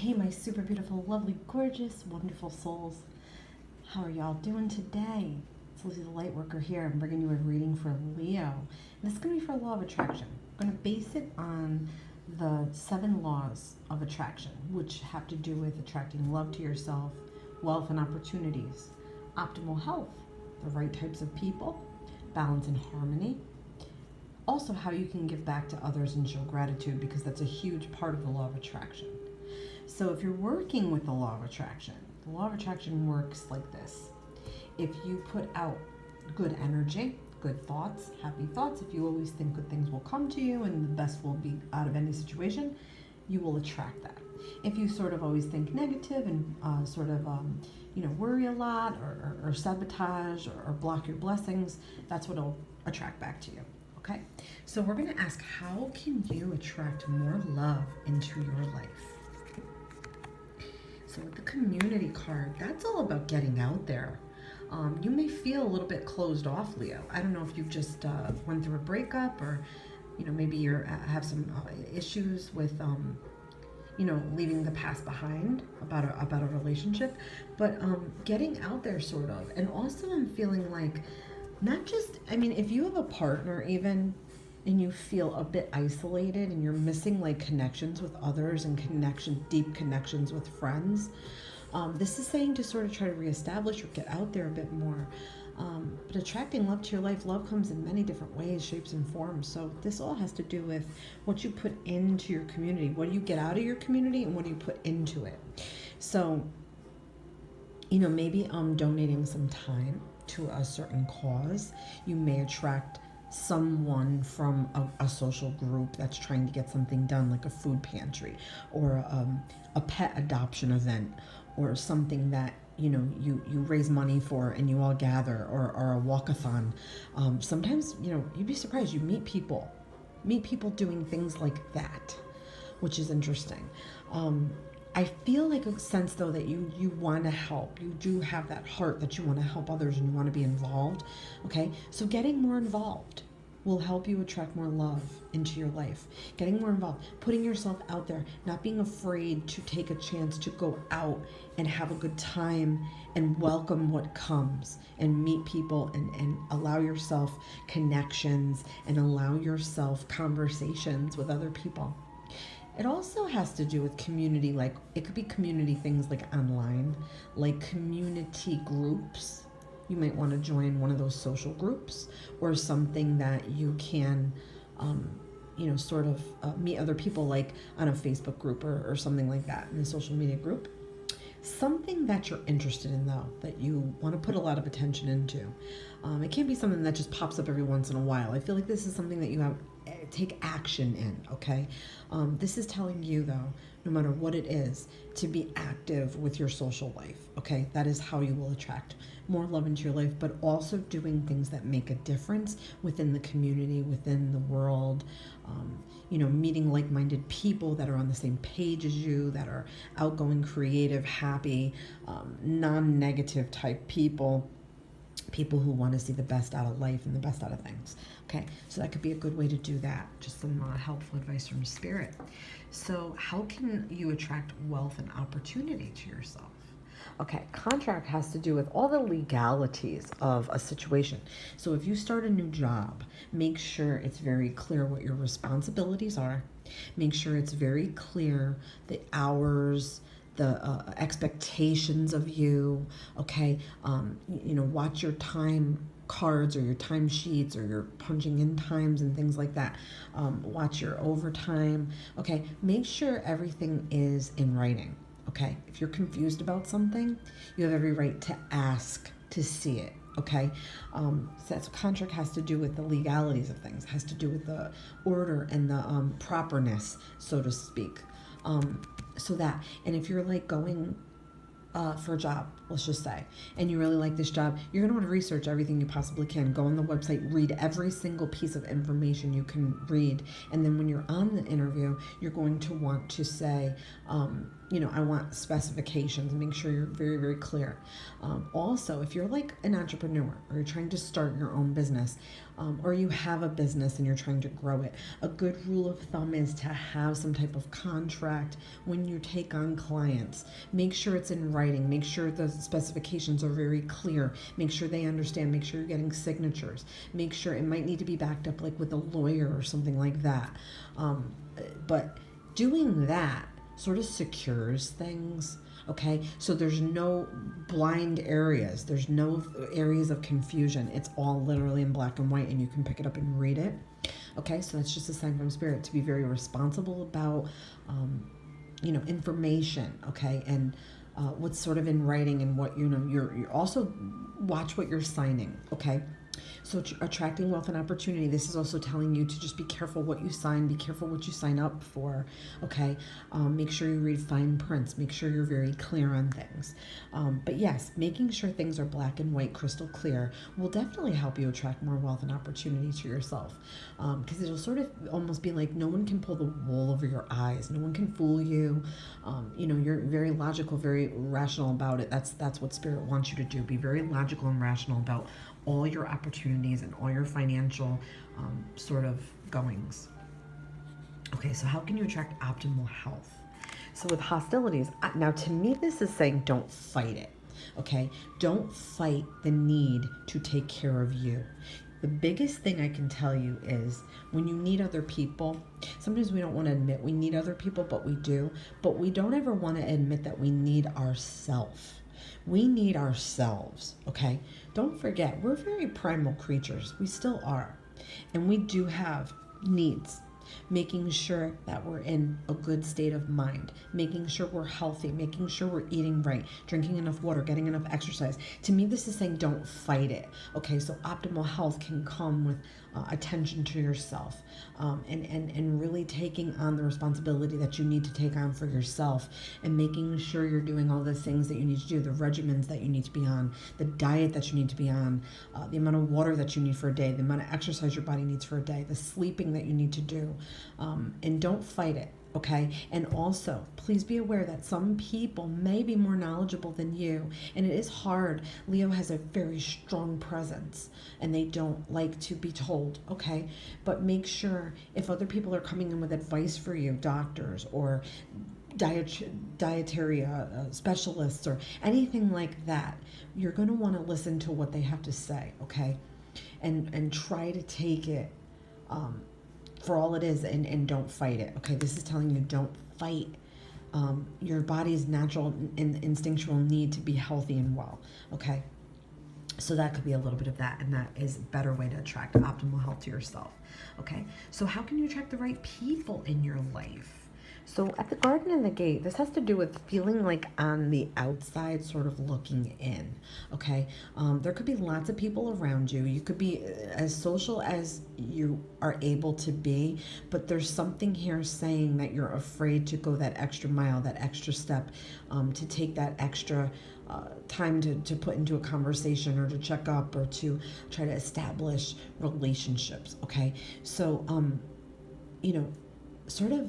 Hey, my super beautiful, lovely, gorgeous, wonderful souls. How are y'all doing today? It's Lizzie the Lightworker here. I'm bringing you a reading for Leo. And this is going to be for law of attraction. I'm going to base it on the 7 laws of attraction, which have to do with attracting love to yourself, wealth and opportunities, optimal health, the right types of people, balance and harmony. Also, how you can give back to others and show gratitude, because that's a huge part of the law of attraction. So if you're working with the law of attraction, the law of attraction works like this. If you put out good energy, good thoughts, happy thoughts, if you always think good things will come to you and the best will be out of any situation, you will attract that. If you sort of always think negative and worry a lot or sabotage or block your blessings, that's what will attract back to you. Okay? So we're going to ask, how can you attract more love into your life? So with the community card, that's all about getting out there. You may feel a little bit closed off, Leo. I don't know if you've just went through a breakup, or maybe you have some issues with leaving the past behind about a relationship, but getting out there sort of. And also I'm feeling like, not just, if you have a partner even, and you feel a bit isolated and you're missing like connections with others and deep connections with friends, this is saying to sort of try to reestablish or get out there a bit more. But attracting love to your life, love comes in many different ways, shapes, and forms. So this all has to do with what you put into your community. What do you get out of your community, and what do you put into it? So, maybe donating some time to a certain cause. You may attract someone from a social group that's trying to get something done, like a food pantry or a pet adoption event, or something that you raise money for and you all gather, or a walkathon. Sometimes you'd be surprised, you meet people doing things like that, which is interesting. I feel like a sense, though, that you want to help. You do have that heart that you want to help others and you want to be involved. Okay, so getting more involved will help you attract more love into your life. Getting more involved, putting yourself out there, not being afraid to take a chance to go out and have a good time and welcome what comes and meet people and allow yourself connections and allow yourself conversations with other people. It also has to do with community, like it could be community things like online, like community groups. You might want to join one of those social groups, or something that you can, meet other people, like on a Facebook group or something like that, in a social media group. Something that you're interested in, though, that you want to put a lot of attention into. It can't be something that just pops up every once in a while. I feel like this is something that you have take action in, okay? This is telling you, though, no matter what it is, to be active with your social life, okay? That is how you will attract more love into your life, but also doing things that make a difference within the community, within the world, meeting like-minded people that are on the same page as you, that are outgoing, creative, happy, non-negative type people who want to see the best out of life and the best out of things. Okay, so that could be a good way to do that. Just some helpful advice from Spirit. So how can you attract wealth and opportunity to yourself? Okay, contract has to do with all the legalities of a situation. So if you start a new job, make sure it's very clear what your responsibilities are. Make sure it's very clear the hours, the expectations of you, okay? Watch your time cards or your time sheets, or your punching in times and things like that. Watch your overtime, okay? Make sure everything is in writing, okay? If you're confused about something, you have every right to ask to see it, okay? So that's what contract has to do with, the legalities of things, has to do with the order and the properness, so to speak. And if you're like going for a job, let's just say, and you really like this job, you're going to want to research everything you possibly can. Go on the website, read every single piece of information you can read, and then when you're on the interview, you're going to want to say, I want specifications, and make sure you're very, very clear. Also, if you're like an entrepreneur or you're trying to start your own business, or you have a business and you're trying to grow it. A good rule of thumb is to have some type of contract when you take on clients. Make sure it's in writing. Make sure the specifications are very clear. Make sure they understand. Make sure you're getting signatures. Make sure it might need to be backed up like with a lawyer or something like that. But doing that sort of secures things. Okay, so there's no blind areas. There's no areas of confusion. It's all literally in black and white, and you can pick it up and read it. Okay, so that's just a sign from Spirit to be very responsible about, information. Okay, and what's sort of in writing, and what you're also watch what you're signing. Okay. So attracting wealth and opportunity, this is also telling you to just be careful what you sign, be careful what you sign up for, okay? Make sure you read fine prints, make sure you're very clear on things. But yes, making sure things are black and white, crystal clear, will definitely help you attract more wealth and opportunity to yourself. Because it'll sort of almost be like no one can pull the wool over your eyes, no one can fool you. You're very logical, very rational about it. That's what Spirit wants you to do. Be very logical and rational about all your opportunities and all your financial sort of goings. Okay, so how can you attract optimal health? So with hostilities, now to me this is saying don't fight it, okay? Don't fight the need to take care of you. The biggest thing I can tell you is when you need other people, sometimes we don't want to admit we need other people, but we do. But we don't ever want to admit that we need ourselves. We need ourselves, okay? Don't forget, we're very primal creatures. We still are. And we do have needs. Making sure that we're in a good state of mind, making sure we're healthy, making sure we're eating right, drinking enough water, getting enough exercise. To me, this is saying don't fight it. Okay, so optimal health can come with attention to yourself, and really taking on the responsibility that you need to take on for yourself, and making sure you're doing all the things that you need to do, the regimens that you need to be on, the diet that you need to be on, the amount of water that you need for a day, the amount of exercise your body needs for a day, the sleeping that you need to do, and don't fight it. Okay, and also please be aware that some people may be more knowledgeable than you, and it is hard. Leo has a very strong presence and they don't like to be told. Okay, but make sure if other people are coming in with advice for you, doctors or dietary specialists or anything like that, you're going to want to listen to what they have to say. Okay, and try to take it for all it is, and don't fight it. Okay, this is telling you don't fight your body's natural and instinctual need to be healthy and well. Okay, so that could be a little bit of that, and that is a better way to attract optimal health to yourself. Okay, so how can you attract the right people in your life? So at the Garden and the Gate, this has to do with feeling like on the outside, sort of looking in, okay? There could be lots of people around you. You could be as social as you are able to be, but there's something here saying that you're afraid to go that extra mile, that extra step, to take that extra time to put into a conversation or to check up or to try to establish relationships, okay? So, sort of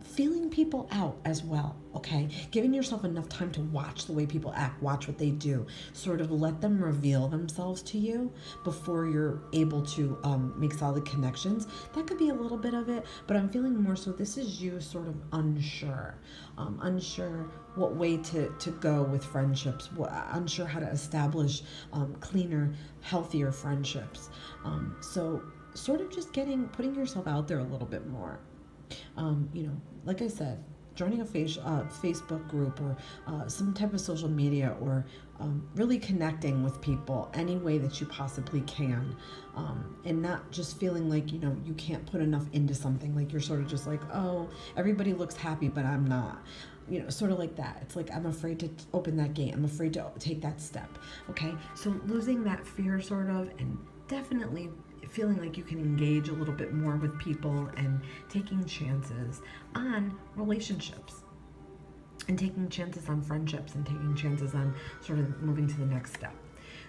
feeling people out as well, okay? Giving yourself enough time to watch the way people act, watch what they do, sort of let them reveal themselves to you before you're able to make solid connections. That could be a little bit of it, but I'm feeling more so this is you sort of unsure what way to go with friendships, unsure how to establish cleaner, healthier friendships. So sort of just putting yourself out there a little bit more. Like I said, joining a Facebook group or some type of social media, or really connecting with people any way that you possibly can, and not just feeling like, you can't put enough into something, like you're sort of just like, oh, everybody looks happy, but I'm not. Sort of like that. It's like, I'm afraid to open that gate. I'm afraid to take that step. Okay. So losing that fear sort of, and definitely feeling like you can engage a little bit more with people and taking chances on relationships and taking chances on friendships and taking chances on sort of moving to the next step.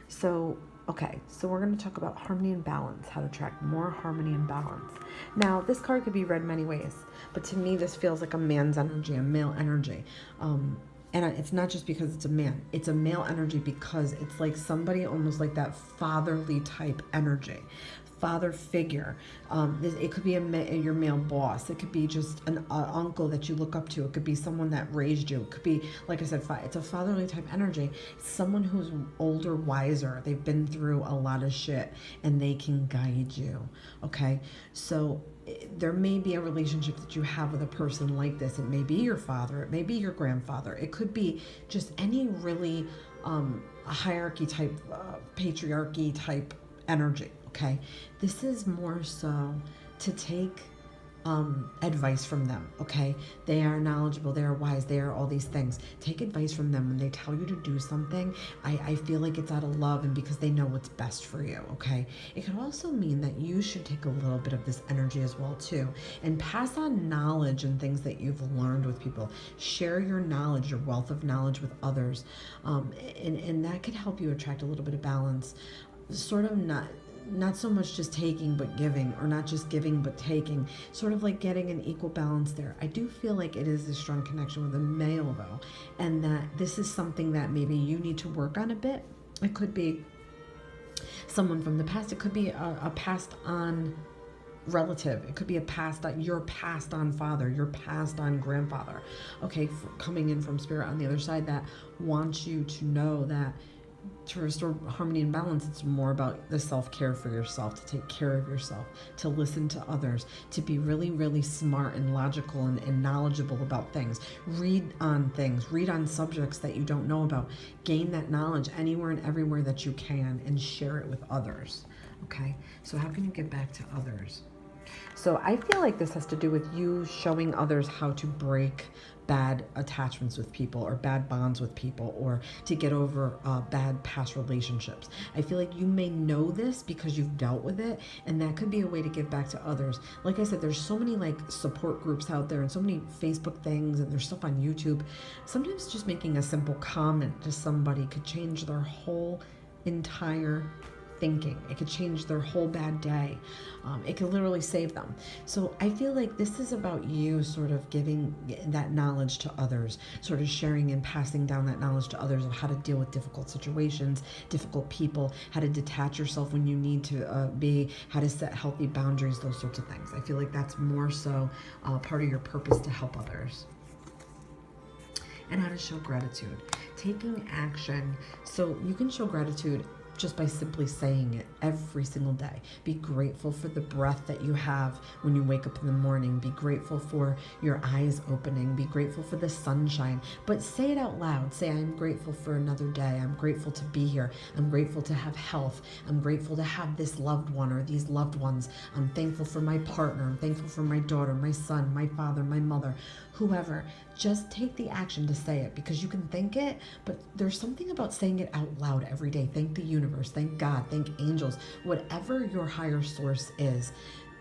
So, okay, so we're going to talk about harmony and balance, how to attract more harmony and balance. Now, this card could be read many ways, but to me, this feels like a man's energy, a male energy. And it's not just because it's a man. It's a male energy because it's like somebody almost like that fatherly type energy, father figure. It could be your male boss. It could be just an uncle that you look up to. It could be someone that raised you. It could be, like I said, it's a fatherly type energy. Someone who's older, wiser. They've been through a lot of shit and they can guide you. Okay, so there may be a relationship that you have with a person like this. It may be your father, it may be your grandfather, it could be just any really hierarchy type, patriarchy type energy. Okay, this is more so to take advice from them. Okay, they are knowledgeable, they are wise, they are all these things. Take advice from them when they tell you to do something. I feel like it's out of love and because they know what's best for you. Okay, it could also mean that you should take a little bit of this energy as well too, and pass on knowledge and things that you've learned with people. Share your knowledge, your wealth of knowledge with others, and that could help you attract a little bit of balance. Sort of not so much just taking but giving, or not just giving but taking, sort of like getting an equal balance there. I do feel like it is a strong connection with a male though, and that this is something that maybe you need to work on a bit. It could be someone from the past, it could be a passed on relative, it could be your passed on father, your passed on grandfather, okay, coming in from spirit on the other side, that wants you to know that to restore harmony and balance, it's more about the self-care for yourself, to take care of yourself, to listen to others, to be really, really smart and logical and knowledgeable about things. Read on things, read on subjects that you don't know about. Gain that knowledge anywhere and everywhere that you can and share it with others. Okay, so how can you give back to others? So I feel like this has to do with you showing others how to break bad attachments with people, or bad bonds with people, or to get over bad past relationships. I feel like you may know this because you've dealt with it, and that could be a way to give back to others. Like I said, there's so many like support groups out there and so many Facebook things, and there's stuff on YouTube. Sometimes just making a simple comment to somebody could change their whole entire thinking. It could change their whole bad day. It could literally save them. So I feel like this is about you sort of giving that knowledge to others, sort of sharing and passing down that knowledge to others of how to deal with difficult situations, difficult people, how to detach yourself when you need to how to set healthy boundaries, those sorts of things. I feel like that's more so part of your purpose, to help others. And how to show gratitude. Taking action. So you can show gratitude just by simply saying it every single day. Be grateful for the breath that you have when you wake up in the morning. Be grateful for your eyes opening. Be grateful for the sunshine. But say it out loud. Say, I'm grateful for another day. I'm grateful to be here. I'm grateful to have health. I'm grateful to have this loved one or these loved ones. I'm thankful for my partner. I'm thankful for my daughter, my son, my father, my mother, whoever. Just take the action to say it, because you can think it, but there's something about saying it out loud every day. Thank the universe, thank God, thank angels, whatever your higher source is.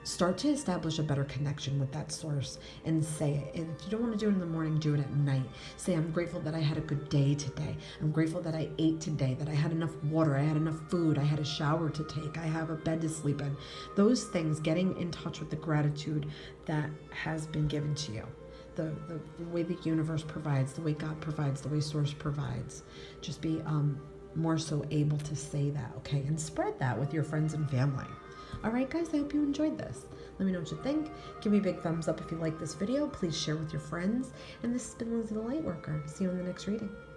Start to establish a better connection with that source and say it. And if you don't want to do it in the morning, do it at night. Say, I'm grateful that I had a good day today. I'm grateful that I ate today, that I had enough water, I had enough food, I had a shower to take, I have a bed to sleep in. Those things, getting in touch with the gratitude that has been given to you. The way the universe provides, the way God provides, the way source provides. Just be more so able to say that, okay? And spread that with your friends and family. All right, guys, I hope you enjoyed this. Let me know what you think. Give me a big thumbs up if you like this video. Please share with your friends. And this has been Lizzie the Lightworker. See you in the next reading.